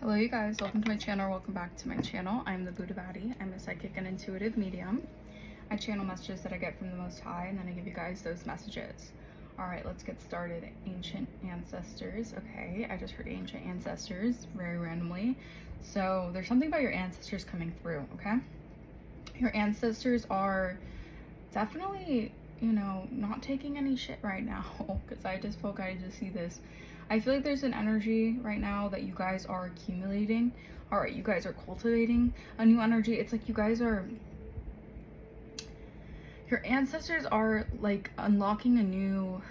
Hello you guys, welcome to my channel, welcome back to my channel. I'm the Buddha Baddie. I'm a psychic and intuitive medium. I channel messages that I get from the Most High and then I give you guys those messages. Alright, let's get started. Ancient ancestors. Okay, I just heard ancient ancestors very randomly. So there's something about your ancestors coming through, okay? Your ancestors are definitely, you know, not taking any shit right now because I just felt guided to see this. I feel like there's an energy right now that you guys are accumulating. All right, you guys are cultivating a new energy. It's like you guys are, your ancestors are like unlocking a new,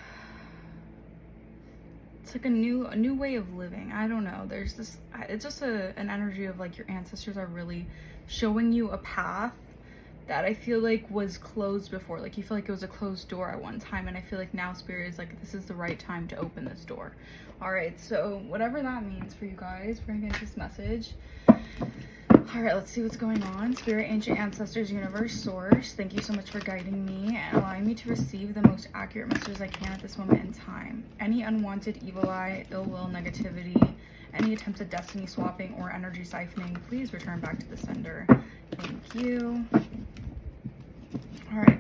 it's like a new way of living. I don't know. There's this, it's just an energy of like your ancestors are really showing you a path that I feel like was closed before. Like you feel like it was a closed door at one time, and I feel like now Spirit is like, this is the right time to open this door. All right, so whatever that means for you guys, we're gonna get this message. All right, let's see what's going on. Spirit, ancient ancestors, universe, source, thank you so much for guiding me and allowing me to receive the most accurate messages I can at this moment in time. Any unwanted evil eye, ill will, negativity, any attempts at destiny swapping or energy siphoning, please return back to the sender. Thank you. All right,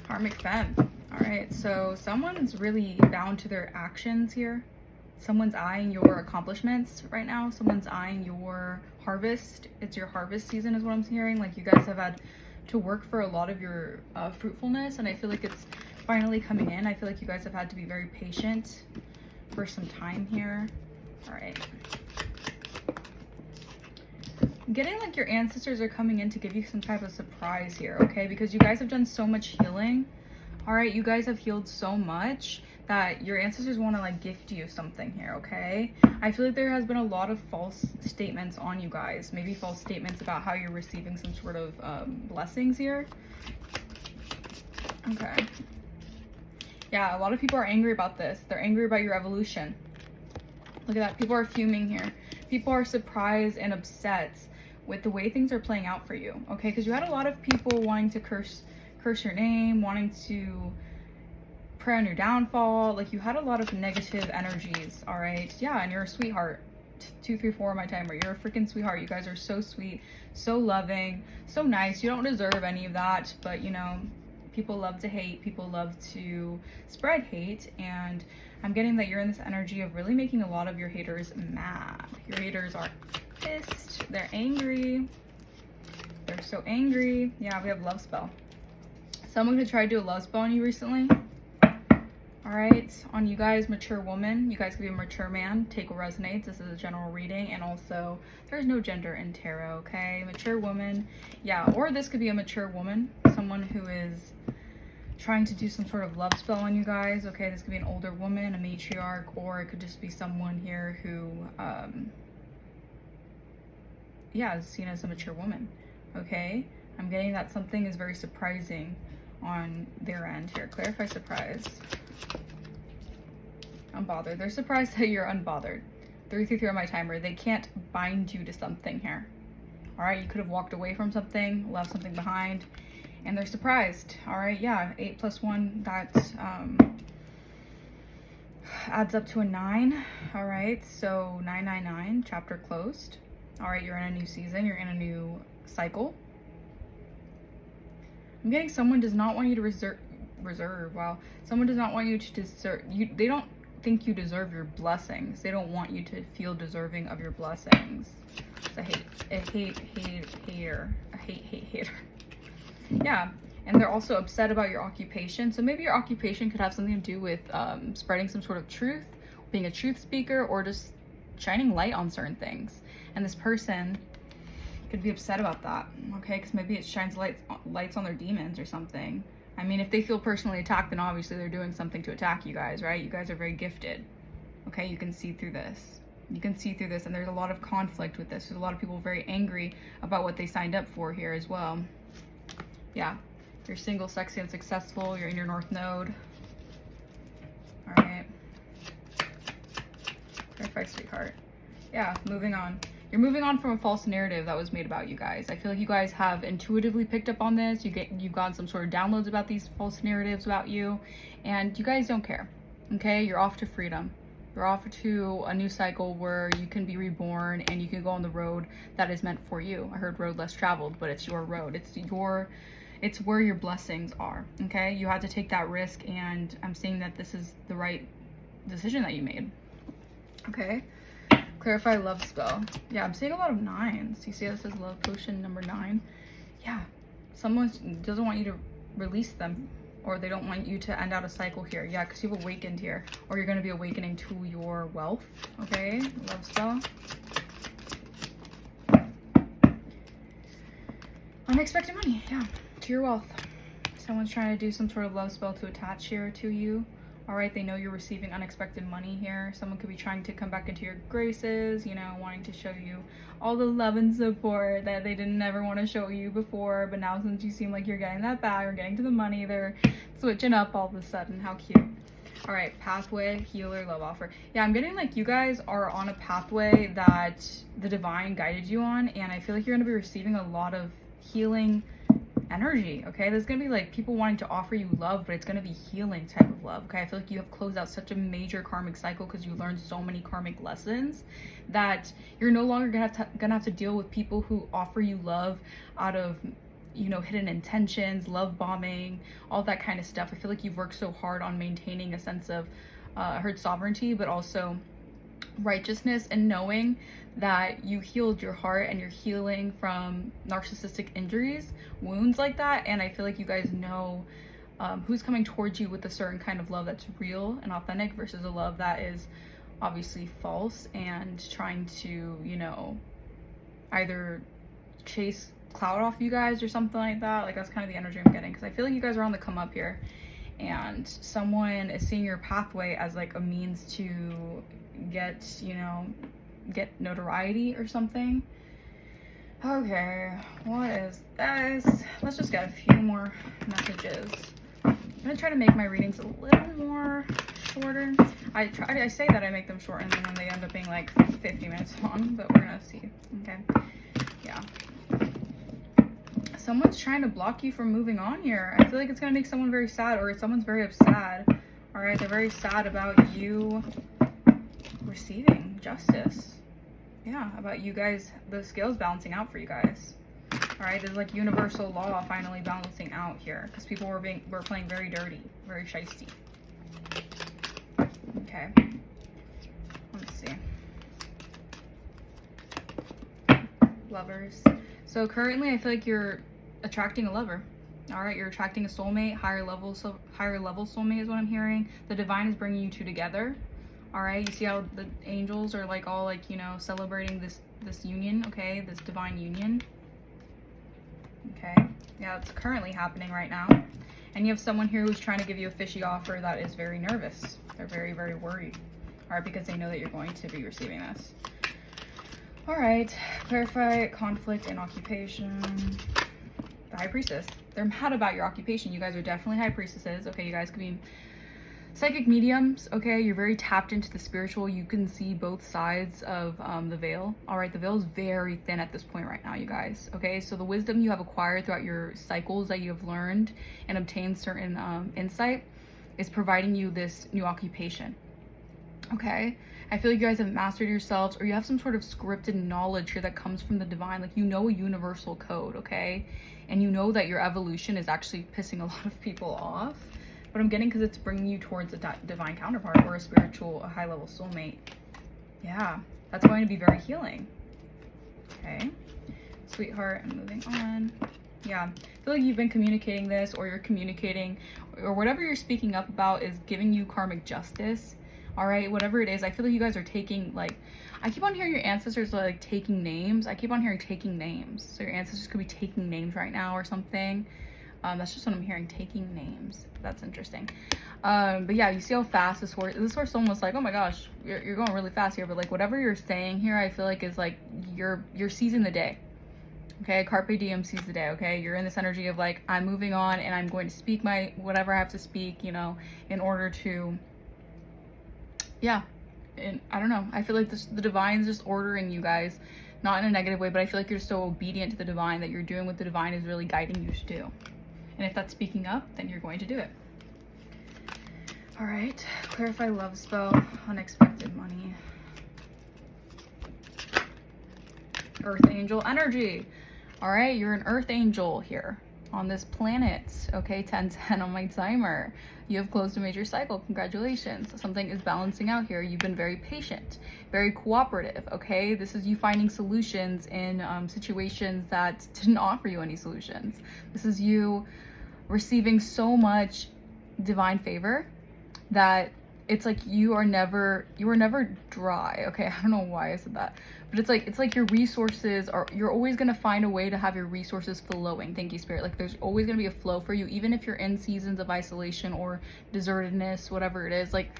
karmic femme. All right, so someone's really bound to their actions here. Someone's eyeing your accomplishments right now. Someone's eyeing your harvest. It's your harvest season is what I'm hearing. Like you guys have had to work for a lot of your fruitfulness, and I feel like it's finally coming in. I feel like you guys have had to be very patient for some time here. All right. I'm getting like your ancestors are coming in to give you some type of surprise here, okay? Because you guys have done so much healing. All right, you guys have healed so much that your ancestors want to like gift you something here, okay? I feel like there has been a lot of false statements on you guys. Maybe false statements about how you're receiving some sort of blessings here. Okay. Yeah, a lot of people are angry about this. They're angry about your evolution. Look at that. People are fuming here. People are surprised and upset with the way things are playing out for you, okay? Because you had a lot of people wanting to curse your name, wanting to pray on your downfall. Like you had a lot of negative energies. All right, yeah, and you're a sweetheart. 2 3 4 my timer. You're a freaking sweetheart. You guys are so sweet, so loving, so nice. You don't deserve any of that, but you know, people love to hate, people love to spread hate, and I'm getting that you're in this energy of really making a lot of your haters mad. Your haters are pissed, they're angry, they're so angry. Yeah, we have love spell. Someone could try to do a love spell on you recently. All right, on you guys, mature woman. You guys could be a mature man. Take what resonates. This is a general reading, and also there's no gender in tarot, okay? Mature woman, yeah, or this could be a mature woman, someone who is trying to do some sort of love spell on you guys, okay? This could be an older woman, a matriarch, or it could just be someone here who, yeah, is seen as a mature woman, okay? I'm getting that something is very surprising on their end here. Clarify surprise. Unbothered. They're surprised that you're unbothered. 3 3 3 on my timer. They can't bind you to something here. All right, you could have walked away from something, left something behind, and they're surprised. All right, yeah, 8 plus 1, that adds up to a 9. All right, so 999, chapter closed. All right, you're in a new season, you're in a new cycle. I'm getting someone does not want you to reserve. Wow, someone does not want you to deserve. They don't think you deserve your blessings. They don't want you to feel deserving of your blessings. It's a hater. Yeah, and they're also upset about your occupation. So maybe your occupation could have something to do with spreading some sort of truth, being a truth speaker, or just shining light on certain things. And this person could be upset about that, okay? Because maybe it shines lights on their demons or something. I mean, if they feel personally attacked, then obviously they're doing something to attack you guys, right? You guys are very gifted, okay? You can see through this. You can see through this, and there's a lot of conflict with this. There's a lot of people very angry about what they signed up for here as well. Yeah, you're single, sexy, and successful. You're in your North Node. All right. Clarify, sweetheart. Yeah, moving on. You're moving on from a false narrative that was made about you guys. I feel like you guys have intuitively picked up on this. You've gotten some sort of downloads about these false narratives about you, and you guys don't care. Okay, you're off to freedom. They're off to a new cycle where you can be reborn and you can go on the road that is meant for you. I heard road less traveled, but it's your road. It's where your blessings are, okay? You had to take that risk, and I'm saying that this is the right decision that you made, okay? Clarify love spell. Yeah, I'm seeing a lot of 9s. You see this says love potion number 9? Yeah, someone doesn't want you to release them, or they don't want you to end out a cycle here. Yeah, because you've awakened here, or you're going to be awakening to your wealth, okay? Love spell. Unexpected money, yeah, to your wealth. Someone's trying to do some sort of love spell to attach here to you. All right, they know you're receiving unexpected money here. Someone could be trying to come back into your graces, you know, wanting to show you all the love and support that they didn't ever want to show you before. But now since you seem like you're getting that back or getting to the money, they're switching up all of a sudden. How cute. All right, pathway, healer, love offer. Yeah, I'm getting like you guys are on a pathway that the divine guided you on. And I feel like you're going to be receiving a lot of healing energy, okay? There's gonna be like people wanting to offer you love, but it's gonna be healing type of love, okay? I feel like you have closed out such a major karmic cycle because you learned so many karmic lessons that you're no longer gonna have to deal with people who offer you love out of, you know, hidden intentions, love bombing, all that kind of stuff. I feel like you've worked so hard on maintaining a sense of I heard sovereignty, but also righteousness, and knowing that you healed your heart and you're healing from narcissistic injuries, wounds like that. And I feel like you guys know who's coming towards you with a certain kind of love that's real and authentic versus a love that is obviously false and trying to, you know, either chase clout off you guys or something like that. Like that's kind of the energy I'm getting, because I feel like you guys are on the come up here, and someone is seeing your pathway as like a means to get, you know, get notoriety or something. Okay, what is this? Let's just get a few more messages. I'm gonna try to make my readings a little more shorter. I say that I make them short, and then they end up being like 50 minutes long, but we're gonna see. Okay, yeah. Someone's trying to block you from moving on here. I feel like it's gonna make someone very sad, or someone's very upset. All right, they're very sad about you receiving justice. Yeah, about you guys, the scales balancing out for you guys. All right, there's like universal law finally balancing out here, because people were playing very dirty, very shisty. Okay, let's see. Lovers. So currently, I feel like you're attracting a lover. All right, you're attracting a soulmate, higher level soulmate is what I'm hearing. The divine is bringing you two together. All right, you see how the angels are like all like, you know, celebrating this union, okay, this divine union. Okay, yeah, it's currently happening right now. And you have someone here who's trying to give you a fishy offer that is very nervous. They're very, very worried, all right, because they know that you're going to be receiving this. All right, clarify conflict and occupation. The High Priestess. They're mad about your occupation. You guys are definitely High Priestesses, okay? You guys could be psychic mediums, okay? You're very tapped into the spiritual. You can see both sides of the veil. All right, the veil is very thin at this point right now, you guys, okay? So the wisdom you have acquired throughout your cycles that you have learned and obtained certain insight is providing you this new occupation, okay? I feel like you guys have mastered yourselves, or you have some sort of scripted knowledge here that comes from the divine. Like, you know a universal code, okay? And you know that your evolution is actually pissing a lot of people off. But I'm getting, because it's bringing you towards a divine counterpart or a spiritual, a high-level soulmate. Yeah, that's going to be very healing. Okay, sweetheart, I'm moving on. Yeah, I feel like you've been communicating this, or you're communicating, or whatever you're speaking up about is giving you karmic justice. All right, whatever it is, I feel like you guys are taking, like, I keep on hearing your ancestors are like taking names. I keep on hearing taking names. So your ancestors could be taking names right now or something. That's just what I'm hearing, taking names. That's interesting. But yeah, you see how fast this horse almost like, oh my gosh, you're going really fast here. But like whatever you're saying here, I feel like is like you're seizing the day. Okay, carpe diem, seize the day. Okay, you're in this energy of like, I'm moving on and I'm going to speak my whatever I have to speak, you know, in order to, yeah. And I don't know, I feel like the divine's just ordering you guys, not in a negative way, but I feel like you're so obedient to the divine that you're doing what the divine is really guiding you to do. And if that's speaking up, then you're going to do it. All right, clarify love spell, unexpected money. Earth angel energy. All right, you're an earth angel here on this planet. Okay, 10-10 on my timer. You have closed a major cycle. Congratulations. Something is balancing out here. You've been very patient, very cooperative. Okay, this is you finding solutions in situations that didn't offer you any solutions. This is you receiving so much divine favor that it's like you were never dry. Okay, I don't know why I said that, but it's like your resources are, you're always gonna find a way to have your resources flowing. Thank you, Spirit. Like there's always gonna be a flow for you, even if you're in seasons of isolation or desertedness, whatever it is. Like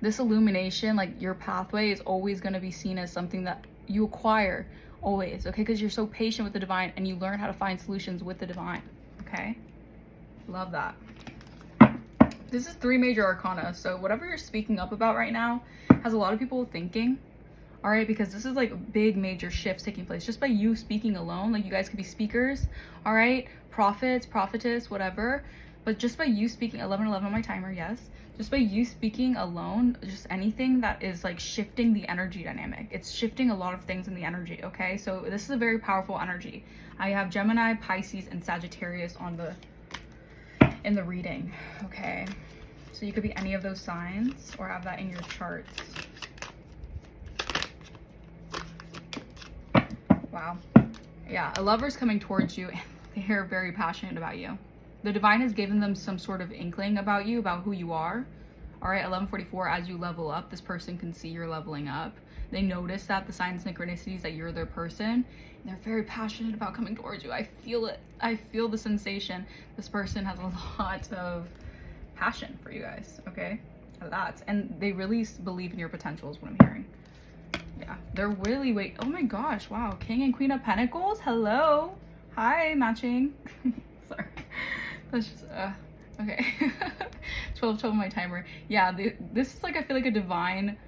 this illumination, like your pathway is always gonna be seen as something that you acquire always. Okay, because you're so patient with the divine and you learn how to find solutions with the divine. Okay, love that. This is 3 major arcana, so whatever you're speaking up about right now has a lot of people thinking, all right, because this is like big major shifts taking place just by you speaking alone. Like you guys could be speakers, all right, prophets, prophetess, whatever, but just by you speaking, 11:11 on my timer, yes, just by you speaking alone, just anything that is like shifting the energy dynamic, it's shifting a lot of things in the energy. Okay, so this is a very powerful energy. I have Gemini, Pisces, and Sagittarius on in the reading. Okay, so you could be any of those signs or have that in your charts. Wow. Yeah, a lover's coming towards you and they're very passionate about you. The divine has given them some sort of inkling about you, about who you are. All right, 11:44, as you level up, this person can see you're leveling up. They notice that the signs, synchronicities, that you're their person, and they're very passionate about coming towards you. I feel it. I feel the sensation. This person has a lot of passion for you guys, okay? A lot. And they really believe in your potential is what I'm hearing. Yeah, they're really, oh my gosh, wow. King and Queen of Pentacles, hello. Hi, matching. Sorry. That's just, okay. 12 on my timer. Yeah, this is like, I feel like a divine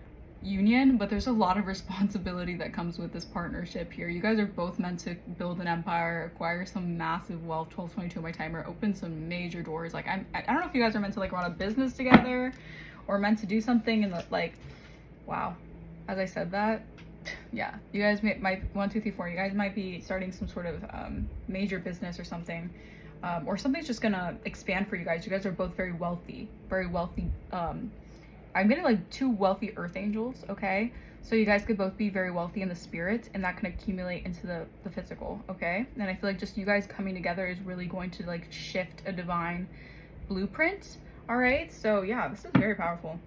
union, but there's a lot of responsibility that comes with this partnership here. You guys are both meant to build an empire, acquire some massive wealth. 12:22 on my timer, open some major doors. Like I don't know if you guys are meant to like run a business together or meant to do something in the, like, wow, as I said that, yeah, you guys might 1 2 3 4, you guys might be starting some sort of major business or something, or something's just gonna expand for you guys. You guys are both very wealthy. I'm getting like 2 wealthy earth angels, okay? So you guys could both be very wealthy in the spirit and that can accumulate into the physical, okay? And I feel like just you guys coming together is really going to like shift a divine blueprint, all right? So yeah, this is very powerful,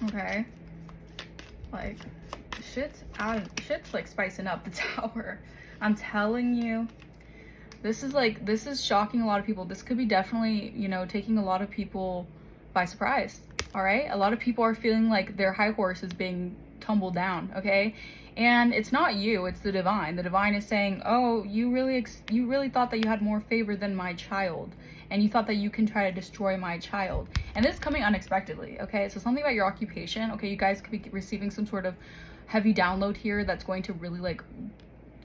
okay? Like shit's like spicing up the tower. I'm telling you, this is shocking a lot of people. This could be definitely, you know, taking a lot of people by surprise. All right, a lot of people are feeling like their high horse is being tumbled down, okay? And it's not you, it's the divine. The divine is saying, oh, you really thought that you had more favor than my child, and you thought that you can try to destroy my child. And this is coming unexpectedly, okay? So something about your occupation, okay? You guys could be receiving some sort of heavy download here that's going to really like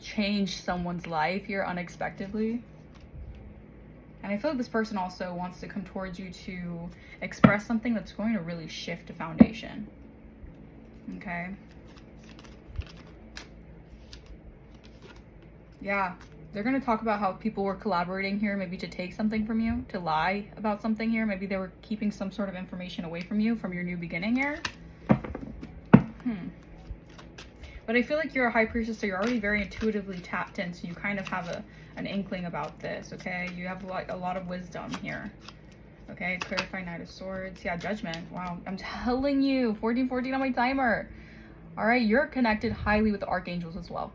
change someone's life here unexpectedly. And I feel like this person also wants to come towards you to express something that's going to really shift a foundation. Okay. Yeah. They're going to talk about how people were collaborating here, maybe to take something from you, to lie about something here. Maybe they were keeping some sort of information away from you from your new beginning here. But I feel like you're a high priestess, so you're already very intuitively tapped in, so you kind of have an inkling about this, okay? You have a lot of wisdom here. Okay, clarify Knight of Swords. Yeah, Judgment. Wow, I'm telling you, 14:14 on my timer. All right, you're connected highly with the archangels as well.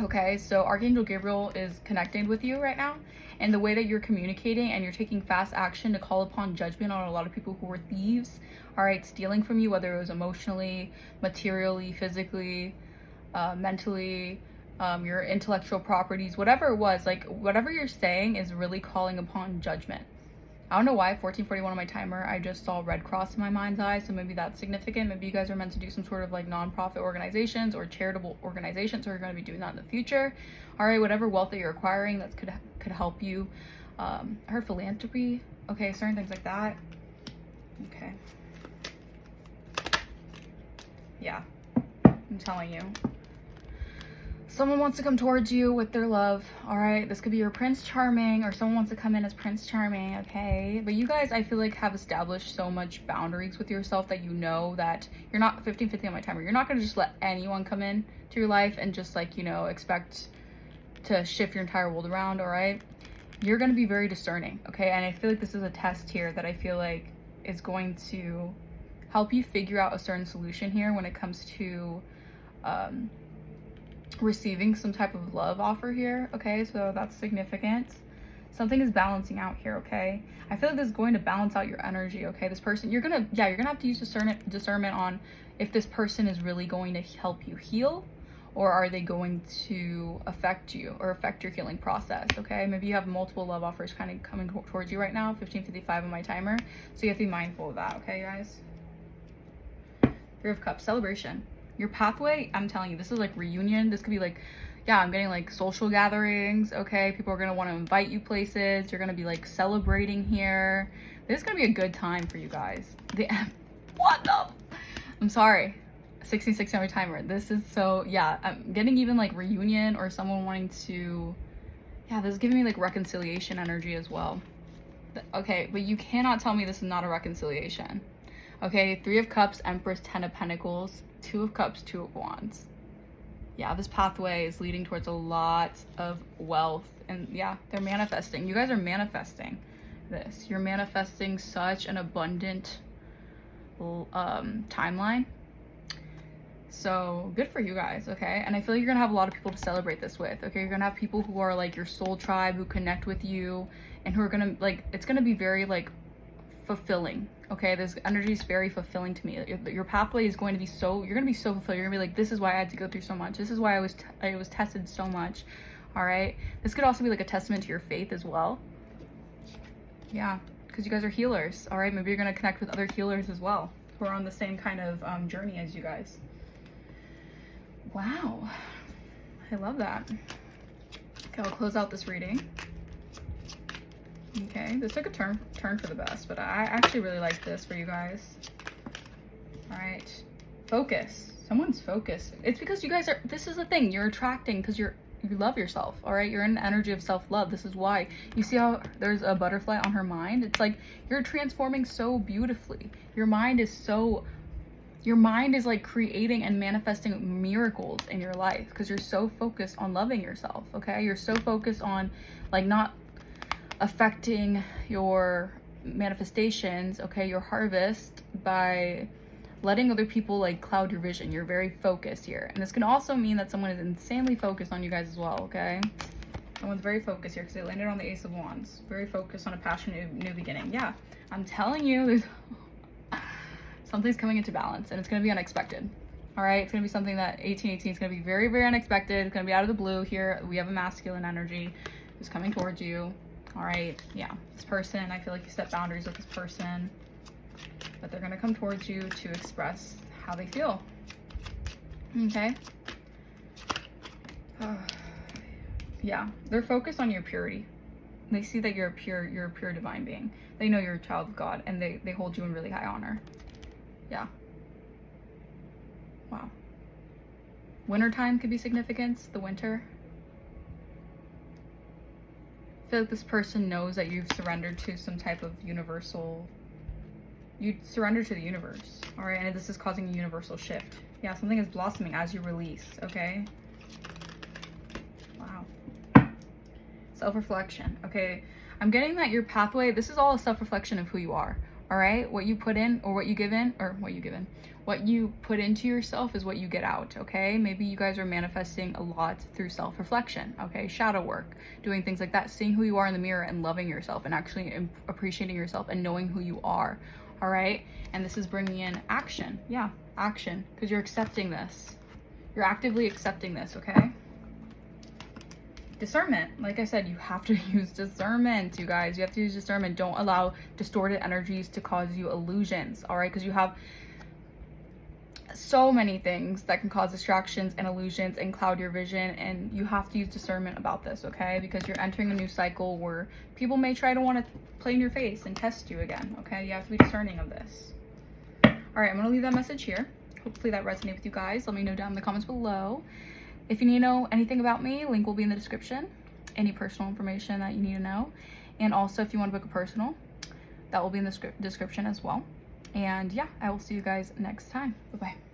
Okay, so Archangel Gabriel is connected with you right now, and the way that you're communicating and you're taking fast action to call upon judgment on a lot of people who were thieves, all right, stealing from you, whether it was emotionally, materially, physically, mentally, your intellectual properties, whatever it was, like whatever you're saying is really calling upon judgment. I don't know why, 14:41 on my timer, I just saw red cross in my mind's eye, so maybe that's significant. Maybe you guys are meant to do some sort of like non-profit organizations or charitable organizations, or you're going to be doing that in the future. All right, whatever wealth that you're acquiring that could help you. I heard philanthropy, okay, certain things like that. Okay. Yeah, I'm telling you. Someone wants to come towards you with their love, all right? This could be your Prince Charming, or someone wants to come in as Prince Charming, okay? But you guys, I feel like, have established so much boundaries with yourself that you know that you're not 15-50 on my timer. You're not going to just let anyone come in to your life and just, like, you know, expect to shift your entire world around, all right? You're going to be very discerning, okay? And I feel like this is a test here that I feel like is going to help you figure out a certain solution here when it comes to receiving some type of love offer here, okay? So that's significant. Something is balancing out here, okay? I feel like this is going to balance out your energy, okay? This person, you're gonna have to use discernment on if this person is really going to help you heal, or are they going to affect you or affect your healing process, okay? Maybe you have multiple love offers kind of coming towards you right now, 15:55 on my timer, so you have to be mindful of that, okay, guys? Three of Cups, celebration. Your pathway, I'm telling you, this is like reunion. This could be like, yeah, I'm getting like social gatherings, okay? People are going to want to invite you places. You're going to be like celebrating here. This is going to be a good time for you guys. What the? I'm sorry. 66 on my timer. This is so, yeah, I'm getting even like reunion or someone wanting to, yeah, this is giving me like reconciliation energy as well. Okay, but you cannot tell me this is not a reconciliation. Okay, Three of Cups, Empress, Ten of Pentacles, Two of Cups, Two of Wands. Yeah, this pathway is leading towards a lot of wealth. And yeah, they're manifesting. You guys are manifesting this. You're manifesting such an abundant timeline. So good for you guys, okay? And I feel like you're gonna have a lot of people to celebrate this with, okay? You're gonna have people who are like your soul tribe, who connect with you, and who are gonna like, it's gonna be very like fulfilling, okay? This energy is very fulfilling to me. Your pathway is going to be so, you're gonna be so fulfilled. You're gonna be like, this is why I had to go through so much. This is why I was tested so much, all right? This could also be like a testament to your faith as well. Yeah, because you guys are healers, all right? Maybe you're gonna connect with other healers as well who are on the same kind of journey as you guys. Wow, I love that. Okay, I'll close out this reading. Okay, this took a turn for the best, but I actually really like this for you guys. All right, focus. Someone's focused. It's because you guys are, this is the thing, you're attracting because you love yourself, all right? You're in the energy of self-love. This is why. You see how there's a butterfly on her mind? It's like you're transforming so beautifully. Your mind is like creating and manifesting miracles in your life because you're so focused on loving yourself, okay? You're so focused on like not affecting your manifestations, okay, your harvest, by letting other people like cloud your vision. You're very focused here. And this can also mean that someone is insanely focused on you guys as well, okay? Someone's very focused here because they landed on the Ace of Wands. Very focused on a passionate new beginning. Yeah, I'm telling you, there's something's coming into balance and it's going to be unexpected. All right, it's going to be something that 1818 is going to be very, very unexpected. It's going to be out of the blue here. We have a masculine energy who's coming towards you. All right, yeah, this person, I feel like you set boundaries with this person, but they're going to come towards you to express how they feel. Okay. Yeah, they're focused on your purity. They see that you're a pure divine being. They know you're a child of God, and they hold you in really high honor. Yeah. Wow. Wintertime could be significant, the winter. I feel like this person knows that you've surrendered to some type of universal, you surrender to the universe, all right? And this is causing a universal shift. Yeah, something is blossoming as you release, okay? Wow. Self-reflection, okay? I'm getting that your pathway, this is all a self-reflection of who you are, all right? What you put in or what you give in, what you put into yourself is what you get out, okay? Maybe you guys are manifesting a lot through self-reflection, okay? Shadow work, doing things like that, seeing who you are in the mirror and loving yourself and actually appreciating yourself and knowing who you are, all right? And this is bringing in action. Yeah, action, because you're accepting this. You're actively accepting this, okay? Discernment, like I said, you have to use discernment, you guys. You have to use discernment. Don't allow distorted energies to cause you illusions, all right? Because you have so many things that can cause distractions and illusions and cloud your vision, and you have to use discernment about this, okay? Because you're entering a new cycle where people may try to want to play in your face and test you again, okay? You have to be discerning of this. All right, I'm gonna leave that message here. Hopefully that resonated with you guys. Let me know down in the comments below. If you need to know anything about me, link will be in the description. Any personal information that you need to know. And also if you want to book a personal, that will be in the description as well. And yeah, I will see you guys next time. Bye-bye.